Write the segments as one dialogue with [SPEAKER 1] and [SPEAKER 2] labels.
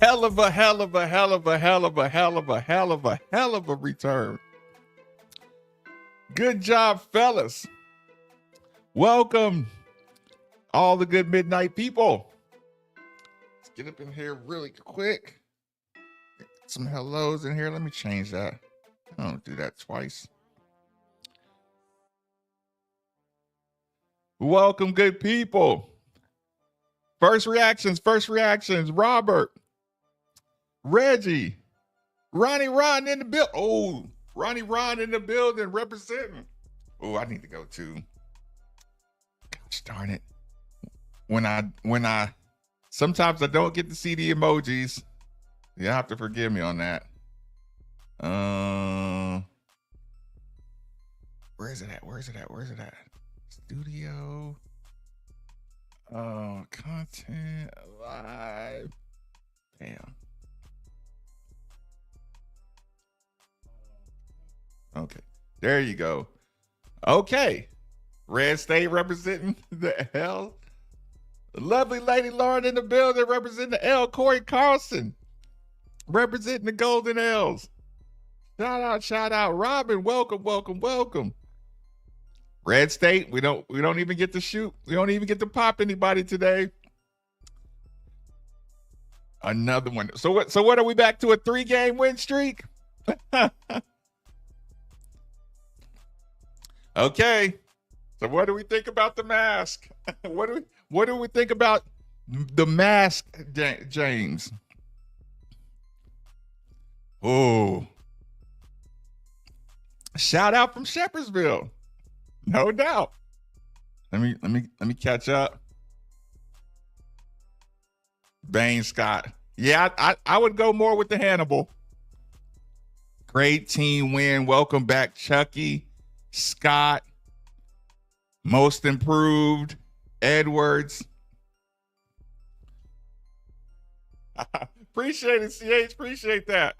[SPEAKER 1] Hell of a return. Good job, fellas. Welcome, all the good midnight people. Let's get up in here really quick. Get some hellos in here. Let me change that. I don't do that twice. Welcome, good people. First reactions. Robert, Reggie, Ronnie Ron in the building. Oh, Ronnie Ron in the building representing. Oh, I need to go too. Gosh darn it. When I sometimes I don't get to see the emojis. You have to forgive me on that. Where is it at? Studio. Content live. Damn. Okay, there you go. Okay, Red State representing the L. Lovely Lady Lauren in the building representing the L. Corey Carlson representing the Golden L's. Shout out, Robin. Welcome. Red State, we don't even get to shoot. We don't even get to pop anybody today. Another one. So what are we back to, a 3-game win streak? Okay. So what do we think about the mask? What do we think about the mask, James? Oh. Shout out from Shepherdsville. No doubt. Let me catch up. Bain Scott. Yeah, I would go more with the Hannibal. Great team win. Welcome back, Chucky Scott, most improved, Edwards. Appreciate it, CH. Appreciate that.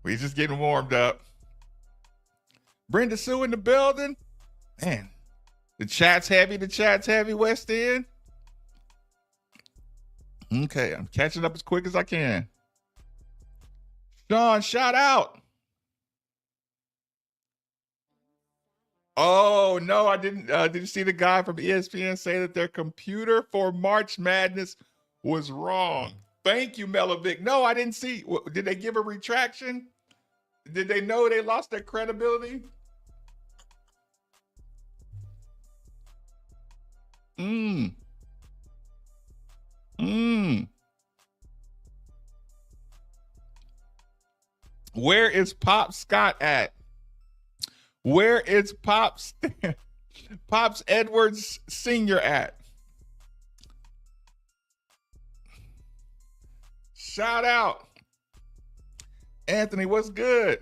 [SPEAKER 1] We just getting warmed up. Brenda Sue in the building. Man, the chat's heavy. The chat's heavy, West End. Okay, I'm catching up as quick as I can. Sean, shout out. Oh, no, I didn't. Did you see the guy from ESPN say that their computer for March Madness was wrong? Thank you, Melovic. No, I didn't see. Did they give a retraction? Did they know they lost their credibility? Where is Pop Scott at? Where is Pops Edwards Sr. at? Shout out. Anthony, what's good?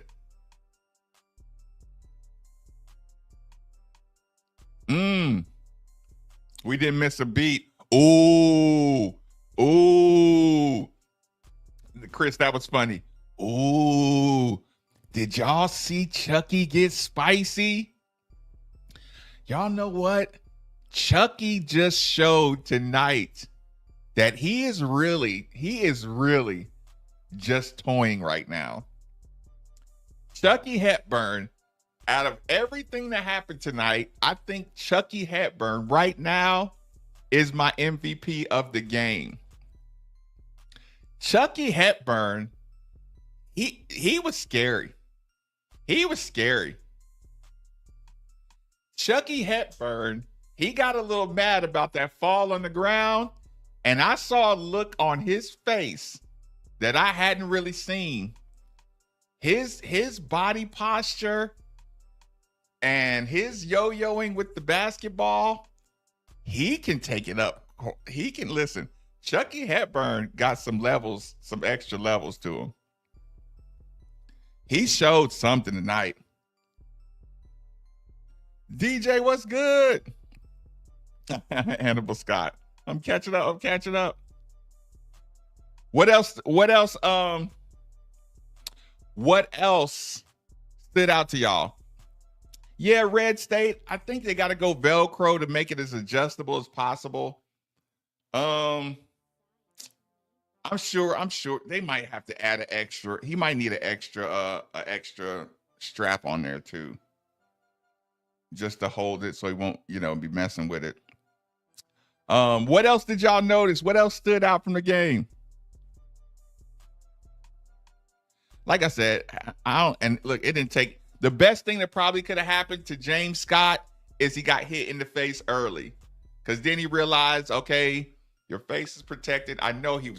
[SPEAKER 1] We didn't miss a beat. Ooh. Chris, that was funny. Ooh. Did y'all see Chucky get spicy? Y'all know what? Chucky just showed tonight that he is really just toying right now. Chucky Hepburn, out of everything that happened tonight, I think Chucky Hepburn right now is my MVP of the game. Chucky Hepburn, he was scary. He was scary. Chucky Hepburn, he got a little mad about that fall on the ground, and I saw a look on his face that I hadn't really seen. His body posture and his yo-yoing with the basketball, he can take it up. He can listen. Chucky Hepburn got some levels, some extra levels to him. He showed something tonight. DJ, what's good? Hannibal Scott. I'm catching up. What else stood out to y'all? Yeah, Red State. I think they got to go Velcro to make it as adjustable as possible. I'm sure they might have to add an extra. He might need an extra strap on there too, just to hold it so he won't, be messing with it. What else did y'all notice? What else stood out from the game? Like I said, look, it didn't take. The best thing that probably could have happened to James Scott is he got hit in the face early, because then he realized, okay, your face is protected. I know he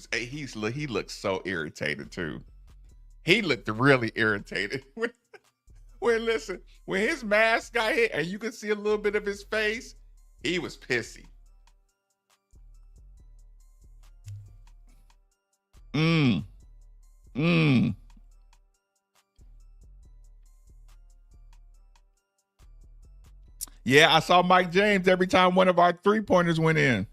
[SPEAKER 1] looked so irritated too. He looked really irritated when his mask got hit and you could see a little bit of his face, he was pissy. Yeah, I saw Mike James every time one of our 3-pointers went in.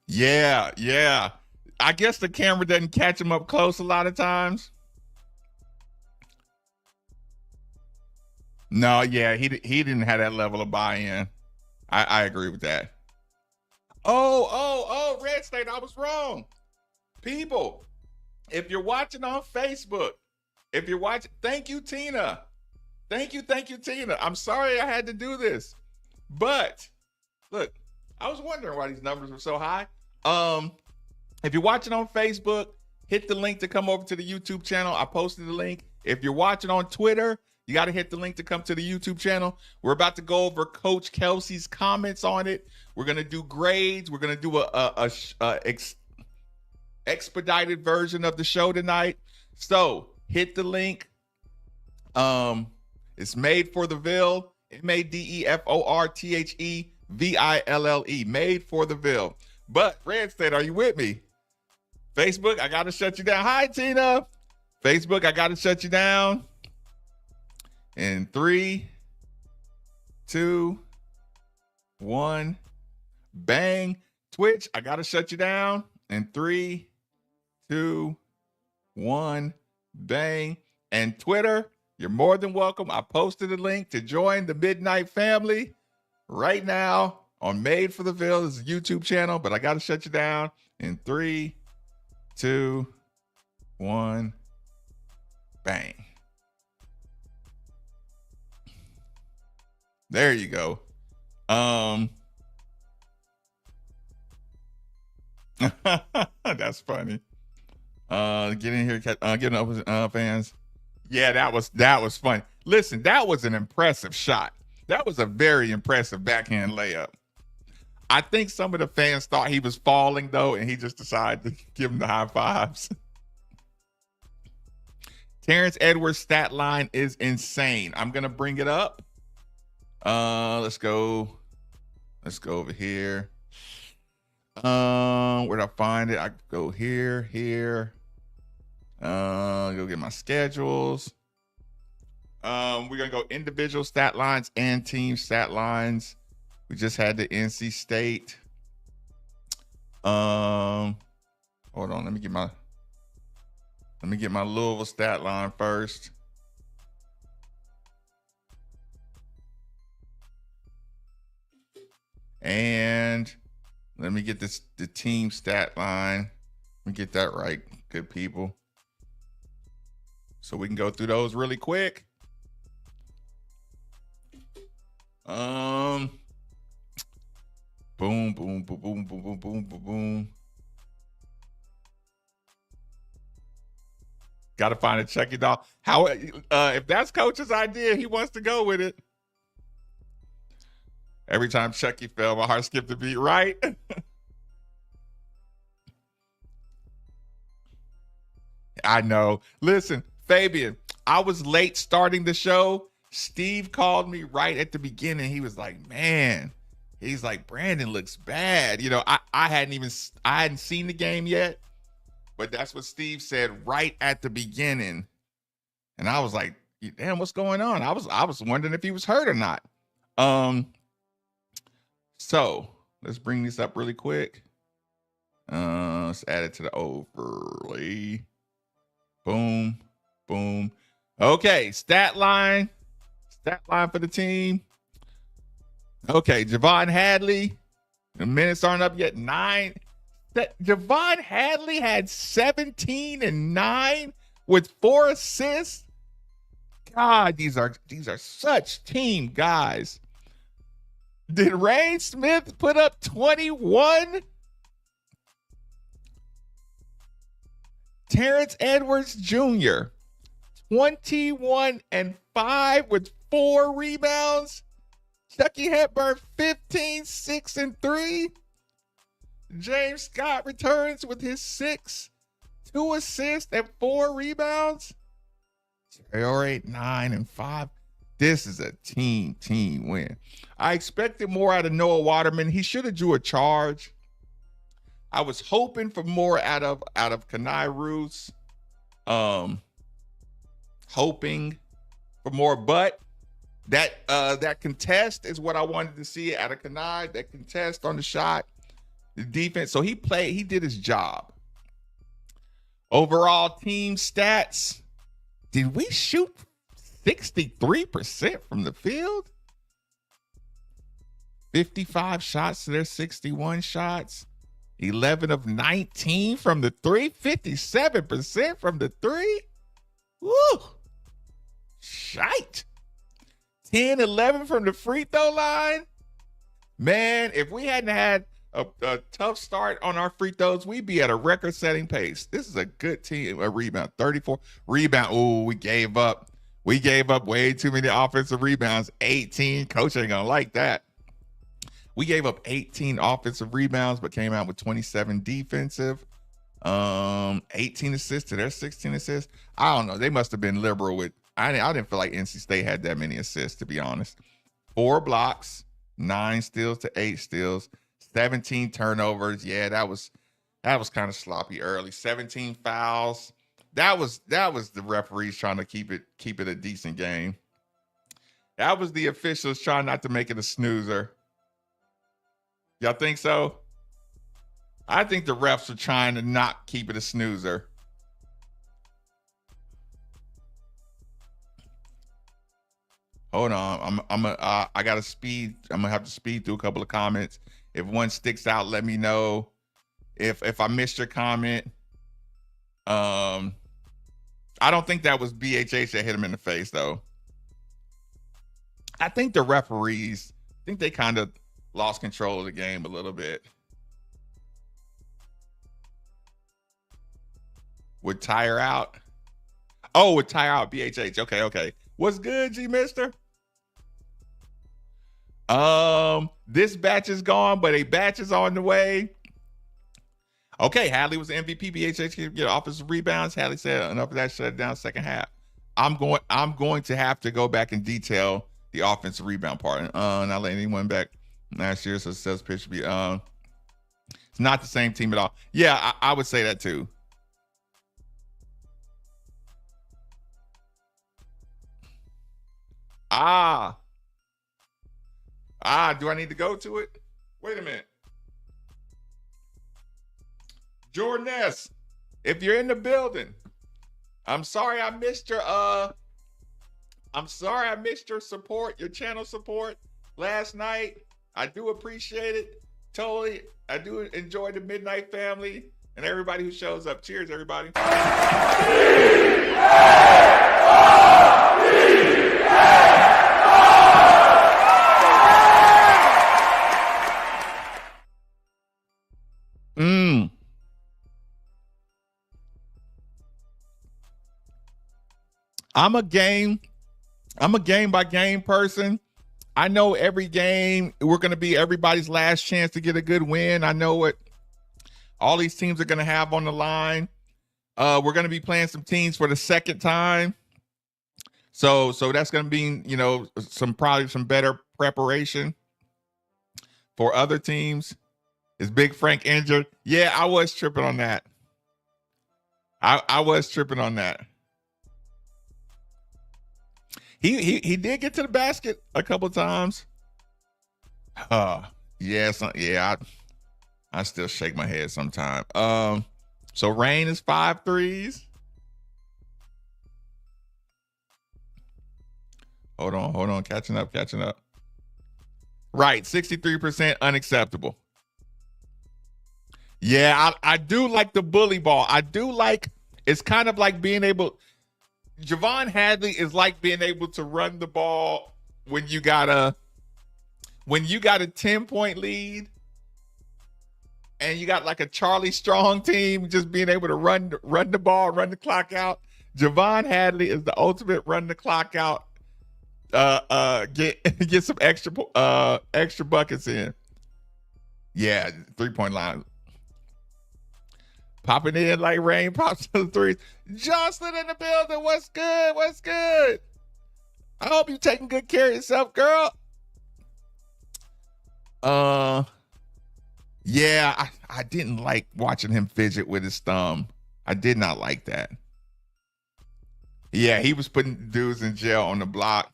[SPEAKER 1] Yeah. I guess the camera doesn't catch him up close a lot of times. No, yeah, he didn't have that level of buy-in. I agree with that. Oh, Red State, I was wrong. People, if you're watching on Facebook, thank you, Tina. Thank you, Tina. I'm sorry I had to do this. But, look, I was wondering why these numbers were so high. If you're watching on Facebook, hit the link to come over to the YouTube channel. I posted the link. If you're watching on Twitter, you got to hit the link to come to the YouTube channel. We're about to go over Coach Kelsey's comments on it. We're going to do grades. We're going to do a expedited version of the show tonight. So hit the link. It's Made for the Ville. MADEFORTHEVILLE. Made for the Ville. But Red State, are you with me? Facebook, I got to shut you down. Hi, Tina. Facebook, I got to shut you down. In 3, 2, 1. Bang. Twitch, I got to shut you down. In 3, 2, 1. Bang. And Twitter, you're more than welcome. I posted a link to join the Midnight family right now on Made for the Ville. This is a YouTube channel, but I got to shut you down in 3, 2, 1. Bang. There you go. That's funny. Get in here, getting up fans. Yeah, that was fun. Listen, that was an impressive shot. That was a very impressive backhand layup. I think some of the fans thought he was falling though, and he just decided to give him the high fives. Terrence Edwards' stat line is insane. I'm gonna bring it up. Let's go over here. Where'd I find it? I go here. Go get my schedules. We're gonna go individual stat lines and team stat lines. We just had the NC State. Hold on, let me get my Louisville stat line first. And let me get the team stat line. Let me get that right, good people. So we can go through those really quick. Boom, boom, boom, boom, boom, boom, boom, boom, boom. Got to find a Chucky doll. How if that's coach's idea, he wants to go with it. Every time Chucky fell, my heart skipped a beat, right? I know. Listen, Fabian, I was late starting the show. Steve called me right at the beginning. He was like, man, he's like, Brandon looks bad. You know, I hadn't seen the game yet, but that's what Steve said right at the beginning. And I was like, damn, what's going on? I was wondering if he was hurt or not. So let's bring this up really quick. Let's add it to the overlay. Boom, boom. Okay, stat line for the team. Okay, Javon Hadley. The minutes aren't up yet. 9. Javon Hadley had 17 and 9 with 4 assists. God, these are such team guys. Did Rain Smith put up 21? Terrence Edwards Jr., 21 and 5 with 4 rebounds. Chucky Hepburn, 15, 6 and 3. James Scott returns with his 6, 2 assists and 4 rebounds. Terry 9 and 5. This is a team win. I expected more out of Noah Waterman. He should have drew a charge. I was hoping for more out of Kenai Roos. Hoping for more, but that contest is what I wanted to see out of Kenai. That contest on the shot, the defense. So he did his job. Overall team stats. Did we shoot 63% from the field? 55 shots to their 61 shots. 11 of 19 from the 3. 57% from the 3. Woo! Shite. 10, 11 from the free throw line. Man, if we hadn't had a tough start on our free throws, we'd be at a record-setting pace. This is a good team. A rebound, 34. Rebound, ooh, we gave up. We gave up way too many offensive rebounds. 18. Coach ain't gonna like that. We gave up 18 offensive rebounds, but came out with 27 defensive. 18 assists to their 16 assists. I don't know. They must have been liberal with. I didn't feel like NC State had that many assists, to be honest. 4 blocks, 9 steals to 8 steals, 17 turnovers. Yeah, that was kind of sloppy early. 17 fouls. That was the referees trying to keep it a decent game. That was the officials trying not to make it a snoozer. Y'all think so? I think the refs are trying to not keep it a snoozer. Hold on, I gotta speed. I'm gonna have to speed through a couple of comments. If one sticks out, let me know. If I missed your comment, I don't think that was BHH that hit him in the face though. I think the referees, they kind of lost control of the game a little bit. Would tire out? Oh, would tire out BHH. Okay. What's good, G Mister? This batch is gone, but a batch is on the way. Okay, Hadley was the MVP. BHH can get offensive rebounds. Hadley said enough of that, shut it down second half. I'm going to have to go back and detail the offensive rebound part. Not letting anyone back last year, so sales pitch should be it's not the same team at all. Yeah, I would say that too. Do I need to go to it? Wait a minute. Jordan S., if you're in the building, I'm sorry I missed your support, your channel support last night. I do appreciate it. Totally. I do enjoy the Midnight family and everybody who shows up. Cheers, everybody. I'm a game by game person. I know every game we're going to be everybody's last chance to get a good win. I know what all these teams are going to have on the line. We're going to be playing some teams for the second time. So that's going to be, probably some better preparation for other teams. Is Big Frank injured? Yeah, I was tripping on that. I was tripping on that. He did get to the basket a couple of times. Yeah, I still shake my head sometimes. So Rain is 5 threes. Hold on, catching up. Right, 63% unacceptable. Yeah, I do like the bully ball. I do like, it's kind of like being able, Javon Hadley is like being able to run the ball when you got a 10-point lead and you got like a Charlie Strong team, just being able to run the ball, run the clock out. Javon Hadley is the ultimate run the clock out. Get some extra buckets in. Yeah, 3-point line. Popping in like Rain pops to the threes. Jocelyn in the building. What's good? I hope you're taking good care of yourself, girl. Yeah, I didn't like watching him fidget with his thumb. I did not like that. Yeah, he was putting dudes in jail on the block.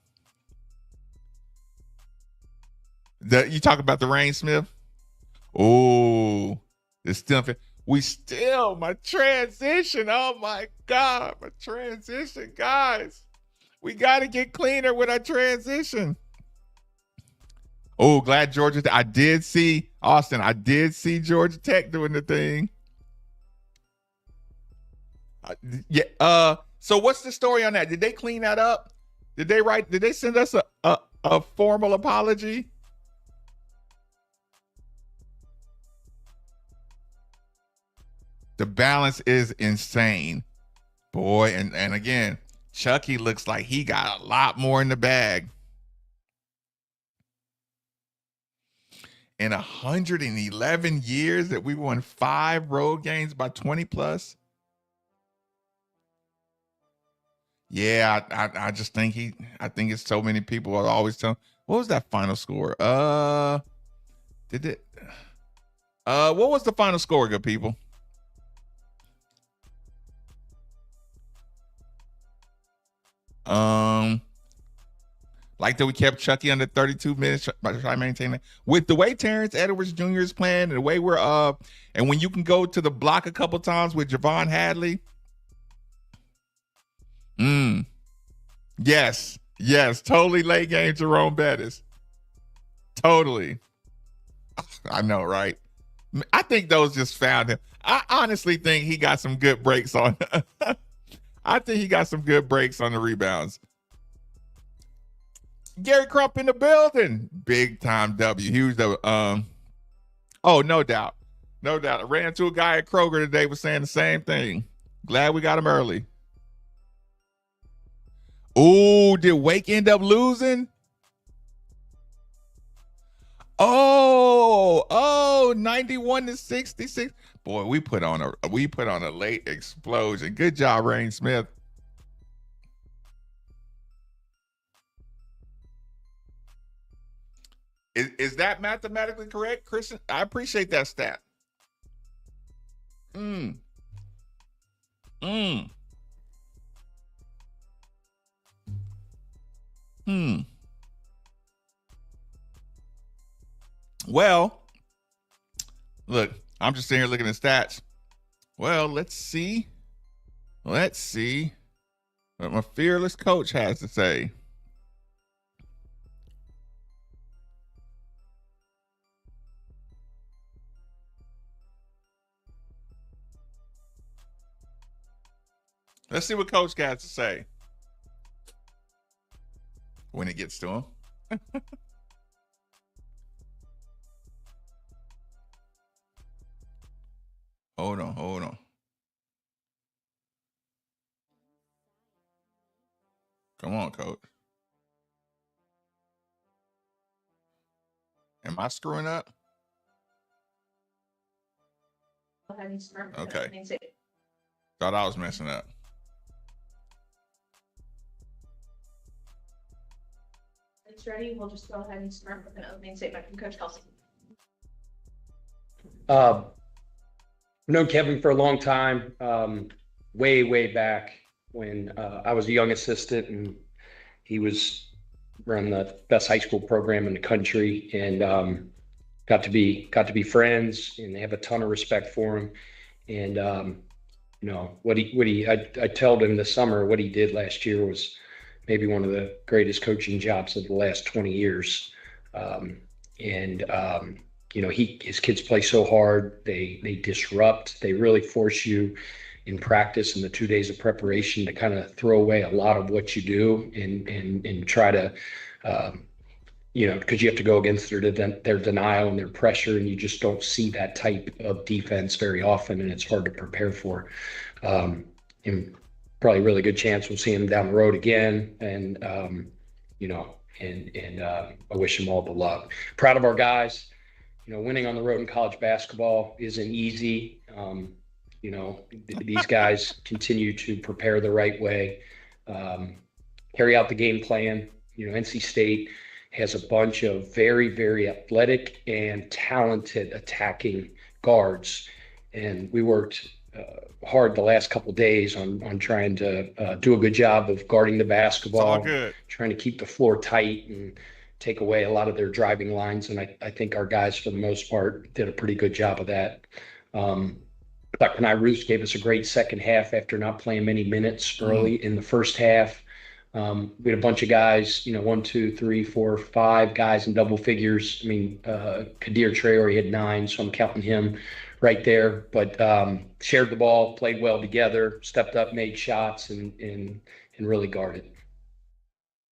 [SPEAKER 1] You talk about the Rain Smith? Oh, it's still. My transition. Oh my God, my transition, guys. We got to get cleaner with our transition. Oh, glad Georgia. I did see Austin. I did see Georgia Tech doing the thing. Yeah. So what's the story on that? Did they clean that up? Did they send us a formal apology? The balance is insane, boy. And again, Chucky looks like he got a lot more in the bag. In 111 years that we won 5 road games by 20 plus. Yeah, I just think I think it's so many people are always telling. What was that final score? What was the final score, good people? Like that we kept Chucky under 32 minutes by trying to maintain that. With the way Terrence Edwards Jr. is playing and the way we're and when you can go to the block a couple times with Javon Hadley. Yes, totally late game Jerome Bettis. Totally. I know, right? I think those just found him. I honestly think he got some good breaks on. I think he got some good breaks on the rebounds. Gary Crump in the building. Big time W. Huge W. Oh, no doubt. No doubt. I ran into a guy at Kroger today was saying the same thing. Glad we got him early. Oh, did Wake end up losing? Oh, 91-66. Boy, we put on a late explosion. Good job, Rain Smith. Is that mathematically correct, Christian? I appreciate that stat. Well, look, I'm just sitting here looking at stats. Well, let's see what my fearless coach has to say. Let's see what Coach got to say when it gets to him. Hold on. Come on, Coach. Am I screwing up? Okay. Thought I was messing up.
[SPEAKER 2] It's ready. We'll just go ahead and start with an opening statement from Coach Kelsey.
[SPEAKER 3] I've known Kevin for a long time, way back when I was a young assistant and he was running the best high school program in the country, and got to be friends, and they have a ton of respect for him. And I told him this summer what he did last year was maybe one of the greatest coaching jobs of the last 20 years. His kids play so hard. They disrupt. They really force you in practice in the 2 days of preparation to kind of throw away a lot of what you do and try to, because you have to go against their denial and their pressure, and you just don't see that type of defense very often, and it's hard to prepare for. And probably a really good chance we'll see him down the road again. And I wish him all the luck. Proud of our guys. Winning on the road in college basketball isn't easy. These guys continue to prepare the right way, carry out the game plan. NC State has a bunch of very, very athletic and talented attacking guards. And we worked hard the last couple of days on trying to do a good job of guarding the basketball, trying to keep the floor tight and take away a lot of their driving lines. And I think our guys, for the most part, did a pretty good job of that. Dr. Roos gave us a great second half after not playing many minutes early in the first half. We had a bunch of guys, 1, 2, 3, 4, 5 guys in double figures. I mean, Kadir Traore had 9, so I'm counting him right there. But shared the ball, played well together, stepped up, made shots, and really guarded.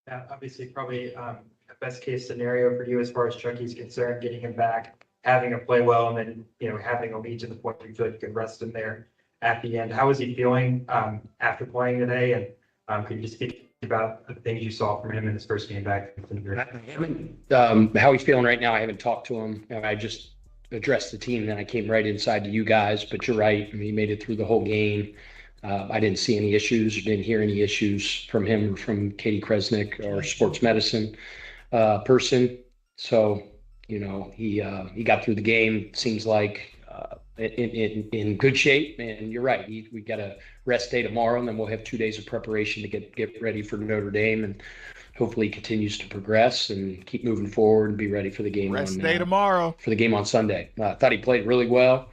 [SPEAKER 4] Yeah, obviously, probably a best case scenario for you as far as Chucky's concerned, getting him back, having him play well, and then having a lead to the point where you feel like you can rest him there at the end. How is he feeling after playing today? And could you just speak about the things you saw from him in his first game back?
[SPEAKER 3] How he's feeling right now, I haven't talked to him. I just addressed the team, then I came right inside to you guys. But you're right. I mean, he made it through the whole game. I didn't see any issues, didn't hear any issues from him or from Katie Kresnick, our sports medicine person. So He got through the game, seems like in good shape. And you're right. We got a rest day tomorrow, and then we'll have 2 days of preparation to get ready for Notre Dame, and hopefully he continues to progress and keep moving forward and be ready for the game
[SPEAKER 1] Rest day tomorrow.
[SPEAKER 3] for the game on Sunday. I thought he played really well.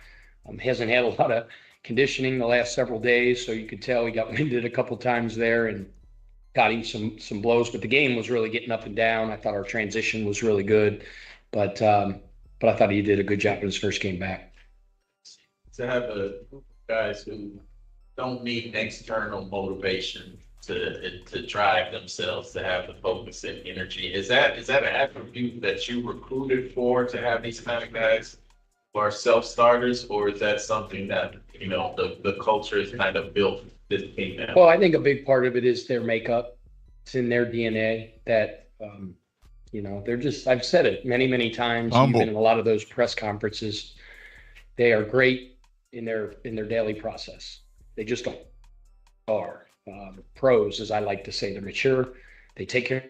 [SPEAKER 3] Hasn't had a lot of conditioning the last several days, so you could tell he got winded a couple times there and got him some blows. But the game was really getting up and down. I thought our transition was really good, but I thought he did a good job in his first game back.
[SPEAKER 5] To have a group of guys who don't need external motivation to drive themselves, to have the focus and energy. Is that an attribute that you recruited for, to have these kind of guys who are self-starters, or is that something that, the culture is kind of built this team now?
[SPEAKER 3] Well, I think a big part of it is their makeup. It's in their DNA that, they're just, I've said it many, many times,
[SPEAKER 1] Humble.
[SPEAKER 3] even in a lot of those press conferences, they are great in their daily process. They just are. Pros, as I like to say, they're mature. They take care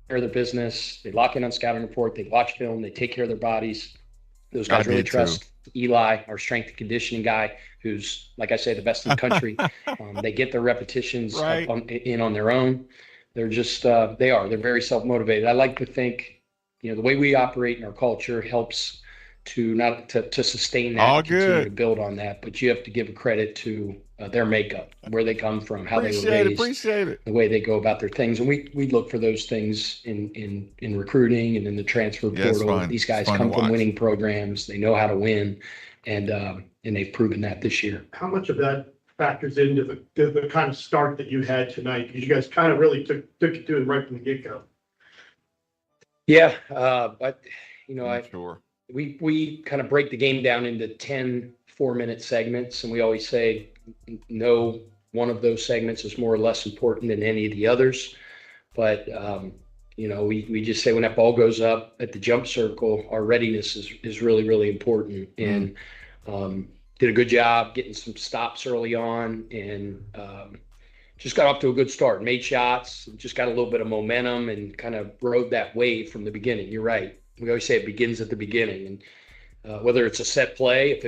[SPEAKER 3] of their business. They lock in on scouting report. They watch film. They take care of their bodies. Those guys really trust Eli, our strength and conditioning guy, who's, like I say, the best in the country. They get their repetitions in on their own. They're just, they're very self-motivated. I like to think, the way we operate in our culture helps to sustain that, and continue to build on that. But you have to give credit to their makeup, where they come from, how they were raised,
[SPEAKER 1] appreciate it.
[SPEAKER 3] the way they go about their things. And we look for those things in recruiting and in the transfer portal. These guys come from winning programs. They know how to win, and they've proven that this year.
[SPEAKER 6] How much of that factors into the kind of start that you had tonight? Because you guys kind of really took it to it right from the get-go.
[SPEAKER 3] Yeah, but
[SPEAKER 1] Sure.
[SPEAKER 3] we kind of break the game down into 10 4-minute segments, and we always say no one of those segments is more or less important than any of the others. But we just say when that ball goes up at the jump circle, our readiness is really, really important. And did a good job getting some stops early on, and just got off to a good start, made shots, just got a little bit of momentum, and kind of rode that wave from the beginning. You're right. We always say it begins at the beginning, and whether it's a set play, if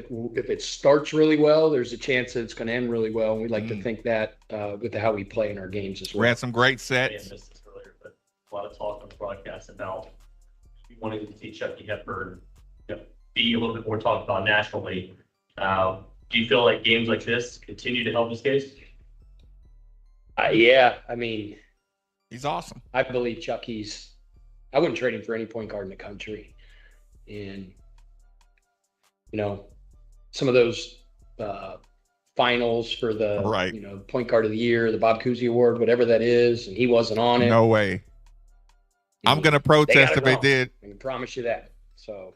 [SPEAKER 3] it starts really well, there's a chance that it's going to end really well. And we like to think that with how we play in our games as well.
[SPEAKER 1] We had some great sets.
[SPEAKER 7] I missed this earlier, but a lot of talk on the broadcast about we wanted to see Chucky Hepburn be a little bit more talked about nationally. Do you feel like games like this continue to help his case?
[SPEAKER 3] Yeah, I mean,
[SPEAKER 1] He's awesome.
[SPEAKER 3] I believe Chucky's. I wouldn't trade him for any point guard in the country. And, some of those finals for the point guard of the year, the Bob Cousy Award, whatever that is, and he wasn't on it.
[SPEAKER 1] No way. I'm going to protest if they did.
[SPEAKER 3] I can promise you that. So,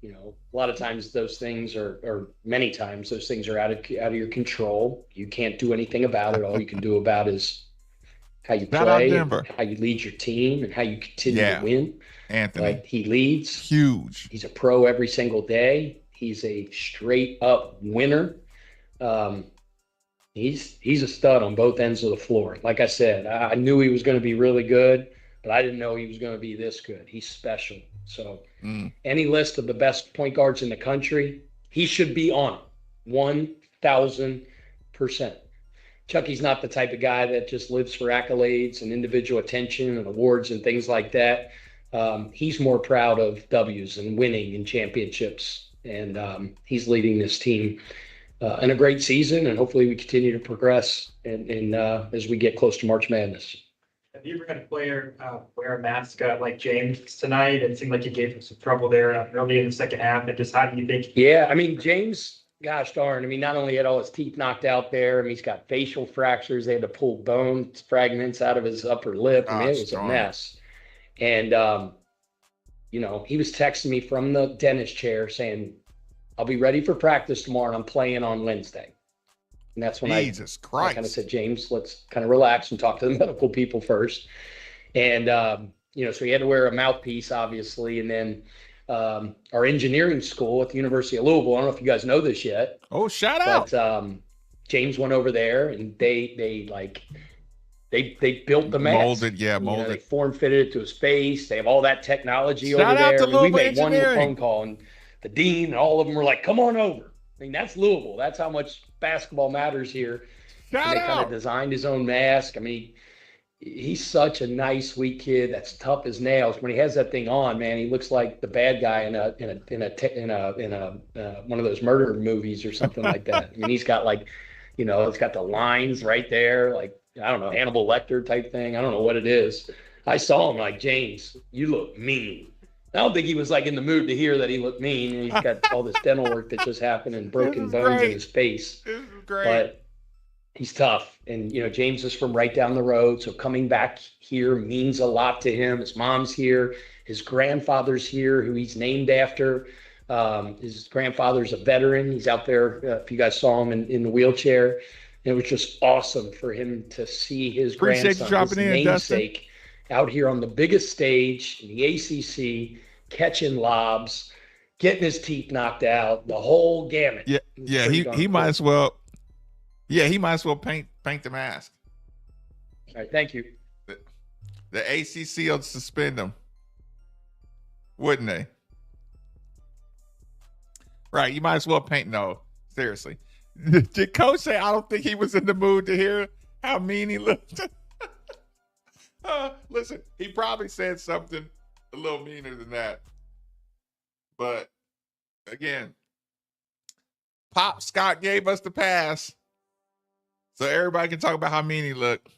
[SPEAKER 3] a lot of times those things or many times those things are out of your control. You can't do anything about it. All you can do about is how you play, and how you lead your team, and how you continue to win.
[SPEAKER 1] Anthony.
[SPEAKER 3] But he leads.
[SPEAKER 1] Huge.
[SPEAKER 3] He's a pro every single day. He's a straight up winner. He's a stud on both ends of the floor. Like I said, I knew he was going to be really good, but I didn't know he was going to be this good. He's special. So any list of the best point guards in the country, he should be on it, 1,000%. Chucky's not the type of guy that just lives for accolades and individual attention and awards and things like that. He's more proud of W's and winning and championships. And he's leading this team in a great season. And hopefully we continue to progress and as we get close to March Madness.
[SPEAKER 4] Have you ever had a player wear a mask like James tonight? It seemed like he gave him some trouble there early in the second half. And just how do you think?
[SPEAKER 3] Yeah, I mean, James, gosh darn. I mean, not only had all his teeth knocked out there, I mean, he's got facial fractures. They had to pull bone fragments out of his upper lip. I mean, it was a mess. And, he was texting me from the dentist chair saying, I'll be ready for practice tomorrow, and I'm playing on Wednesday. And that's when I kind of said, James, let's kind of relax and talk to the medical people first. And, so he had to wear a mouthpiece, obviously. And then our engineering school at the University of Louisville, I don't know if you guys know this yet.
[SPEAKER 1] Oh, shout out.
[SPEAKER 3] But James went over there, and they They built the mask.
[SPEAKER 1] Molded, yeah,
[SPEAKER 3] You know,
[SPEAKER 1] molded.
[SPEAKER 3] they form fitted it to his face. They have all that technology
[SPEAKER 1] Shout
[SPEAKER 3] over
[SPEAKER 1] out
[SPEAKER 3] there.
[SPEAKER 1] to
[SPEAKER 3] I mean, we
[SPEAKER 1] Louisville
[SPEAKER 3] made one
[SPEAKER 1] Engineering.
[SPEAKER 3] phone call, and the dean and all of them were like, "Come on over." I mean, that's Louisville. That's how much basketball matters here.
[SPEAKER 1] Shout
[SPEAKER 3] And they kind of
[SPEAKER 1] out.
[SPEAKER 3] designed his own mask. I mean, he's such a nice, sweet kid that's tough as nails. When he has that thing on, man, he looks like the bad guy in one of those murder movies or something like that. I mean, he's got like, you know, it's got the lines right there, like, I don't know, Hannibal Lecter type thing. I don't know what it is. I saw him like, James, you look mean. I don't think he was like in the mood to hear that he looked mean. He's got all this dental work that just happened and broken
[SPEAKER 1] is
[SPEAKER 3] bones
[SPEAKER 1] great.
[SPEAKER 3] in his face.
[SPEAKER 1] This is great.
[SPEAKER 3] But he's tough. And, you know, James is from right down the road. So coming back here means a lot to him. His mom's here. His grandfather's here, who he's named after. His grandfather's a veteran. He's out there, if you guys saw him in the wheelchair. And it was just awesome for him to see his
[SPEAKER 1] Appreciate you
[SPEAKER 3] grandson, his
[SPEAKER 1] dropping in, Dustin.
[SPEAKER 3] namesake, out here on the biggest stage in the ACC, catching lobs, getting his teeth knocked out, the whole gamut.
[SPEAKER 1] Yeah,
[SPEAKER 3] It was
[SPEAKER 1] yeah,
[SPEAKER 3] pretty
[SPEAKER 1] he
[SPEAKER 3] darn
[SPEAKER 1] he
[SPEAKER 3] cool.
[SPEAKER 1] might as well. Yeah, he might as well paint the mask.
[SPEAKER 3] All right, thank you.
[SPEAKER 1] The ACC will suspend him, wouldn't they? Right, you might as well paint. No, seriously. Did Coach say I don't think he was in the mood to hear how mean he looked? Listen, he probably said something a little meaner than that. But again, Pop Scott gave us the pass, so everybody can talk about how mean he looked.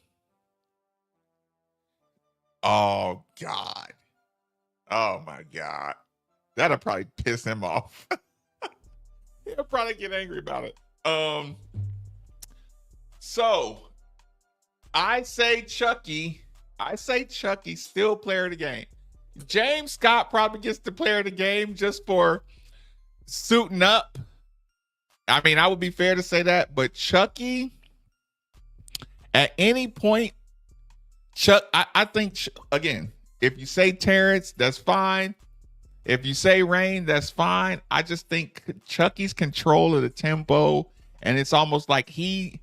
[SPEAKER 1] Oh God. Oh my God. That'll probably piss him off. He'll probably get angry about it. So I say Chucky still player of the game. James Scott probably gets the player of the game just for suiting up. I mean, I would be fair to say that, but Chucky, at any point, I think, again, if you say Terrence, that's fine. If you say Rain, that's fine. I just think Chucky's control of the tempo, and it's almost like he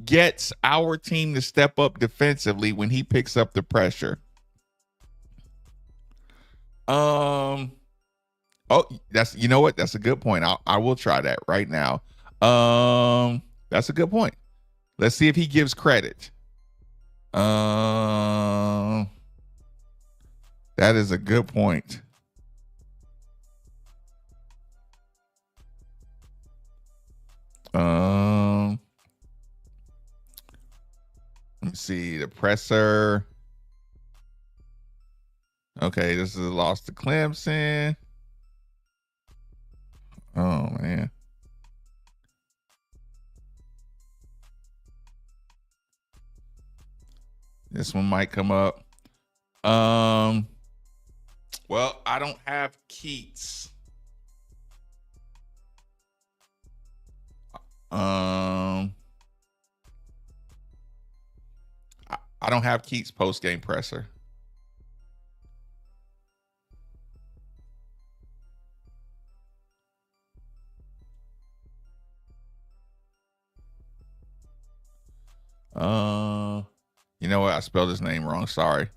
[SPEAKER 1] gets our team to step up defensively when he picks up the pressure. Oh, that's, you know what? That's a good point. I will try that right now. That's a good point. Let's see if he gives credit. That is a good point. Let me see the presser. Okay, this is a loss to Clemson. Oh man. This one might come up. Well, I don't have Keats. I don't have Keats post-game presser. You know what? I spelled his name wrong. Sorry.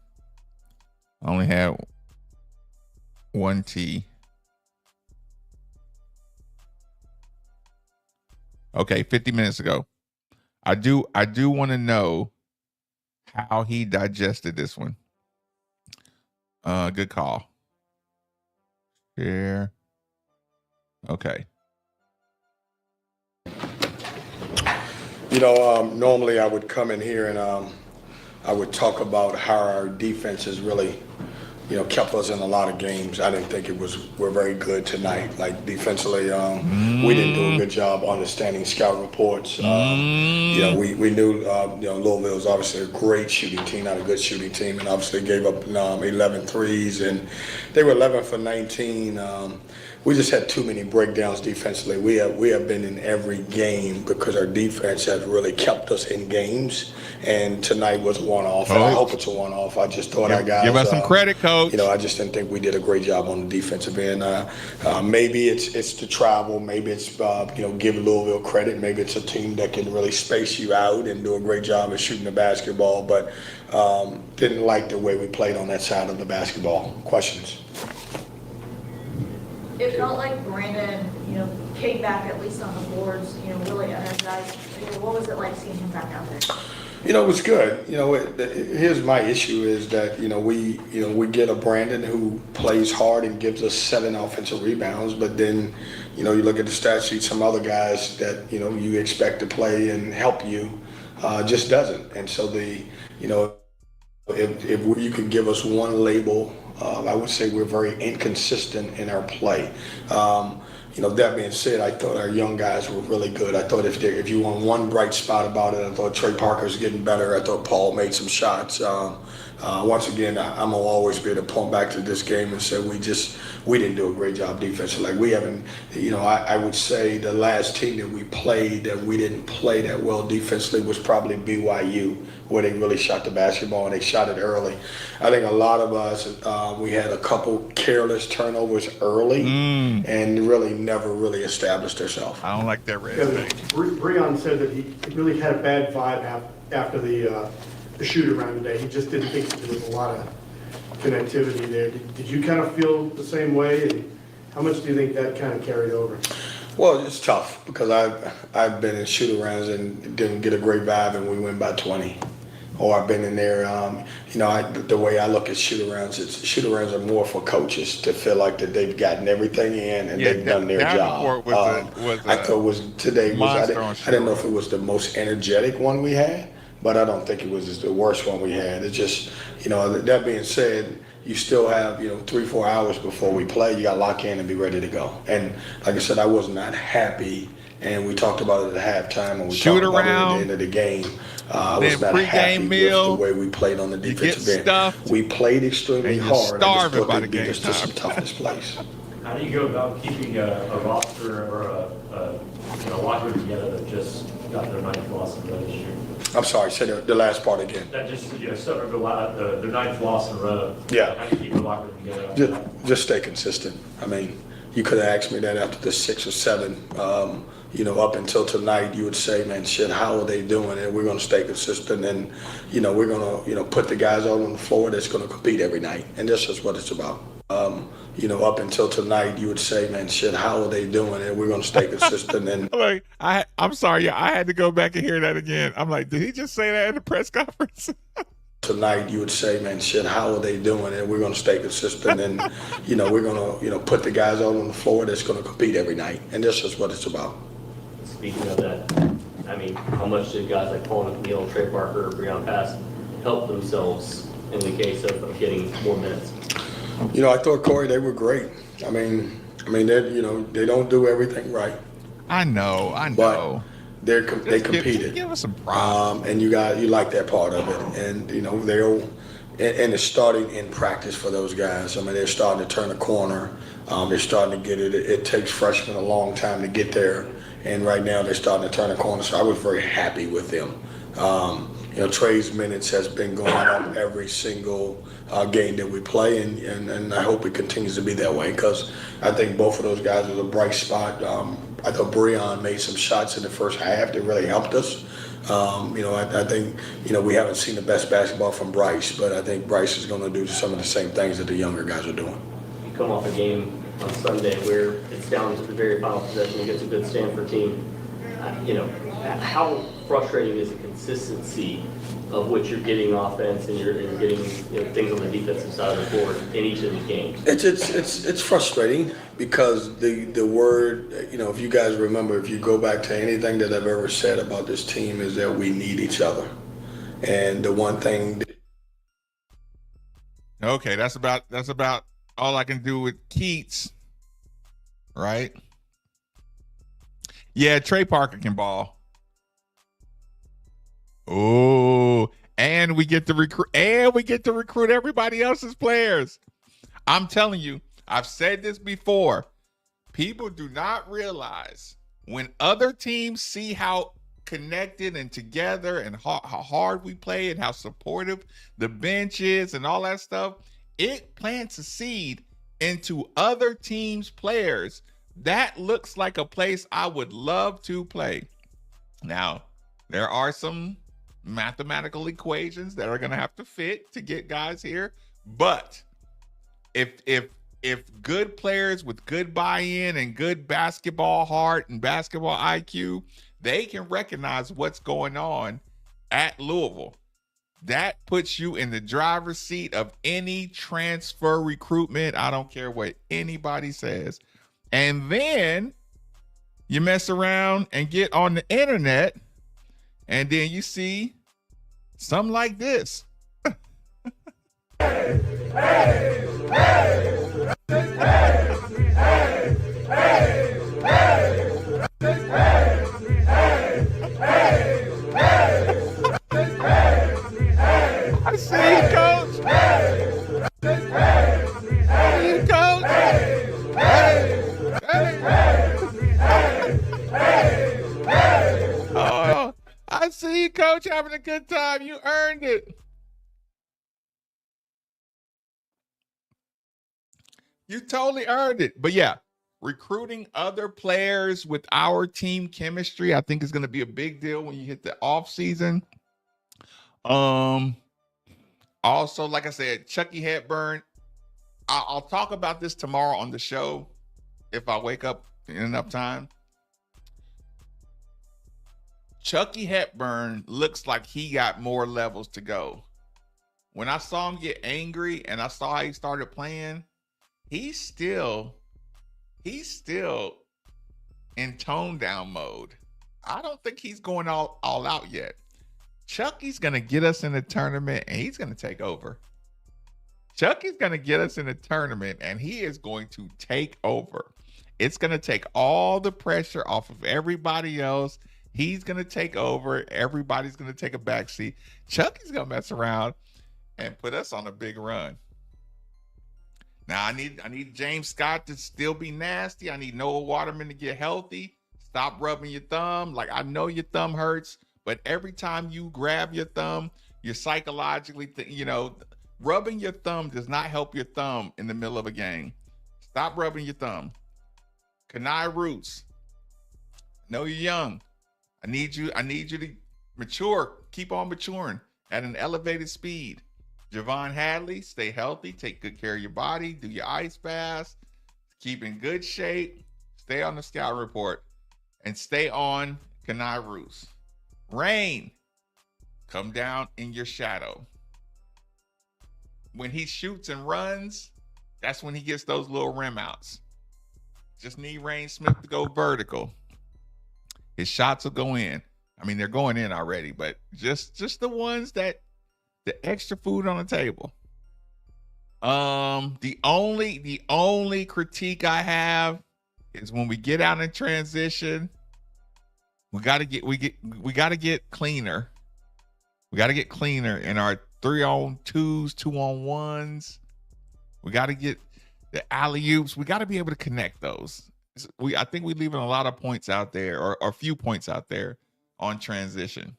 [SPEAKER 1] I only had one T. Okay, 50 minutes ago. I do want to know how he digested this one. Good call. Share. Okay.
[SPEAKER 8] You know, normally I would come in here and I would talk about how our defense has really, you know, kept us in a lot of games. I didn't think we're very good tonight. Like defensively, we didn't do a good job understanding scout reports. You know, we knew, you know, Louisville was obviously a great shooting team, not a good shooting team, and obviously gave up 11 threes, and they were 11 for 19. We just had too many breakdowns defensively. We have been in every game because our defense has really kept us in games. And tonight was a one-off. I hope it's a one-off. I just thought our guys
[SPEAKER 1] give us some credit, Coach. coach.
[SPEAKER 8] I just didn't think we did a great job on the defensive end. Maybe it's the travel. Maybe it's, give Louisville credit. Maybe it's a team that can really space you out and do a great job of shooting the basketball. But didn't like the way we played on that side of the basketball. Questions?
[SPEAKER 2] It felt like Brandon, came back at least on the boards, really energized. What was it like seeing him back out there?
[SPEAKER 8] It was good. Here's my issue is that, we get a Brandon who plays hard and gives us 7 offensive rebounds, but then, you look at the stat sheet, some other guys that, you expect to play and help you just doesn't. And so if you could give us one label, I would say we're very inconsistent in our play. That being said, I thought our young guys were really good. I thought if you want one bright spot about it, I thought Trey Parker's getting better. I thought Paul made some shots. Once again, I'm gonna always be able to point back to this game and say we didn't do a great job defensively. Like we haven't, I would say the last team that we played that we didn't play that well defensively was probably BYU, where they really shot the basketball and they shot it early. I think a lot of us, we had a couple careless turnovers early and really never really established ourselves.
[SPEAKER 1] I don't like that red
[SPEAKER 6] Yeah,
[SPEAKER 1] thing.
[SPEAKER 6] Breon said that he really had a bad vibe after the shoot around today. He just didn't think that there was a lot of connectivity there. Did you kind of feel the same way? And how much do you think that kind of carried over?
[SPEAKER 8] Well, it's tough because I've been in shoot-arounds and didn't get a great vibe and we win by 20. Or I've been in there, the way I look at shoot-arounds, shoot-arounds are more for coaches to feel like that they've gotten everything in and they've done their job. I thought today I didn't know if it was the most energetic one we had, but I don't think it was the worst one we had. It's just, that being said, you still have, 3-4 hours before we play. You got to lock in and be ready to go. And like I said, I was not happy. And we talked about it at halftime and we talked about it at the end of the game. I was not happy with the way we played on the defensive end. We played extremely hard. I just thought they beat us to some tough displays.
[SPEAKER 7] How do you go about keeping a roster or a locker room together that just got their 9th loss in a row this year?
[SPEAKER 8] I'm sorry, say the last part again.
[SPEAKER 7] That just, suffered their 9th loss in a row.
[SPEAKER 8] Yeah.
[SPEAKER 7] How do you keep the locker room together?
[SPEAKER 8] Just stay consistent. I mean, you could have asked me that after the 6 or 7. Up until tonight, you would say, man, shit, how are they doing? And we're going to stay consistent. And, we're going to, put the guys out on the floor that's going to compete every night. And that's just what it's about. Up until tonight, you would say, man, shit, how are they doing? And we're going to stay consistent. And
[SPEAKER 1] I'm sorry. I had to go back and hear that again. I'm like, did he just say that in the press conference?
[SPEAKER 8] Tonight, you would say, man, shit, how are they doing? And we're going to stay consistent. And, we're going to, put the guys out on the floor that's going to compete every night. And that's just what it's about.
[SPEAKER 7] Speaking of that, how much did guys like Paul McNeil, Trey Parker, Breon Pass help themselves in the case of getting more minutes?
[SPEAKER 8] I thought, Corey, they were great. I mean, they don't do everything right.
[SPEAKER 1] I know.
[SPEAKER 8] But they competed.
[SPEAKER 1] Give us some props.
[SPEAKER 8] And you like that part of it. And, and it's starting in practice for those guys. I mean, they're starting to turn a corner. They're starting to get it. It takes freshmen a long time to get there. And right now they're starting to turn a corner. So I was very happy with them. Trey's minutes has been going up every single game that we play, and I hope it continues to be that way because I think both of those guys are a bright spot. I thought Breon made some shots in the first half that really helped us. I think, we haven't seen the best basketball from Bryce, but I think Bryce is going to do some of the same things that the younger guys are doing.
[SPEAKER 7] You come off a game on Sunday where it's down to the very final possession against a good Stanford team. How frustrating is the consistency of what you're getting offense and you're getting things on the defensive side of the board in each of these games?
[SPEAKER 8] It's frustrating because the word, if you guys remember, if you go back to anything that I've ever said about this team is that we need each other. And the one thing.
[SPEAKER 1] Okay, that's about all I can do with Keats, right? Yeah, Trey Parker can ball. Oh, and we get to recruit everybody else's players. I'm telling you, I've said this before. People do not realize when other teams see how connected and together and how hard we play and how supportive the bench is and all that stuff, it plants a seed into other teams' players. That looks like a place I would love to play. Now, there are some mathematical equations that are going to have to fit to get guys here, but if good players with good buy-in and good basketball heart and basketball IQ, they can recognize what's going on at Louisville. That puts you in the driver's seat of any transfer recruitment. I don't care what anybody says. And then you mess around and get on the internet, and then you see something like this. I see you, coach. I see you, coach. Oh, I see you, coach, having a good time. You earned it. You totally earned it. But yeah, recruiting other players with our team chemistry, I think is going to be a big deal when you hit the off season. Also, like I said, Chucky Hepburn, I'll talk about this tomorrow on the show if I wake up in enough time. Chucky Hepburn looks like he got more levels to go. When I saw him get angry and I saw how he started playing, he's still in tone down mode. I don't think he's going all out yet. Chucky's going to get us in the tournament and he's going to take over. Chucky's going to get us in the tournament and he is going to take over. It's going to take all the pressure off of everybody else. He's going to take over. Everybody's going to take a backseat. Chucky's going to mess around and put us on a big run. Now, I need James Scott to still be nasty. I need Noah Waterman to get healthy. Stop rubbing your thumb. Like, I know your thumb hurts, but every time you grab your thumb, you're psychologically, rubbing your thumb does not help your thumb in the middle of a game. Stop rubbing your thumb. Kenai Roots, know you're young. I need you to mature. Keep on maturing at an elevated speed. Javon Hadley, stay healthy. Take good care of your body. Do your ice baths. Keep in good shape. Stay on the scout report. And stay on Kenai Roots. Rain, come down in your shadow. When he shoots and runs, that's when he gets those little rim outs. Just need Rain Smith to go vertical. His shots will go in. I mean, they're going in already, but just the ones that the extra food on the table. The only critique I have is when we get out in transition, we got to get cleaner. We got to get cleaner in our 3-on-2s, 2-on-1s. We got to get the alley-oops. We got to be able to connect those. I think we're leaving a lot of points out there, or a few points out there on transition.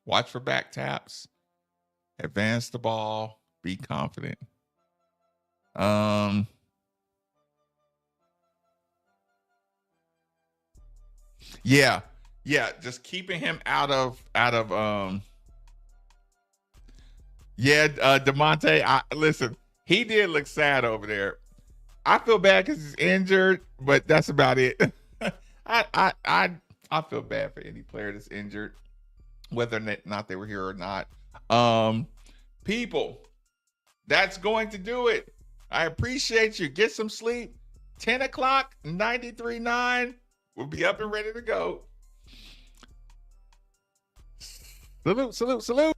[SPEAKER 1] Watch for back taps. Advance the ball. Be confident. Yeah. Just keeping him out of DeMonte. Listen, he did look sad over there. I feel bad because he's injured, but that's about it. I feel bad for any player that's injured, whether or not they were here or not. People, that's going to do it. I appreciate you. Get some sleep. 10 o'clock, 93.9. We'll be up and ready to go. Salute, salute, salute.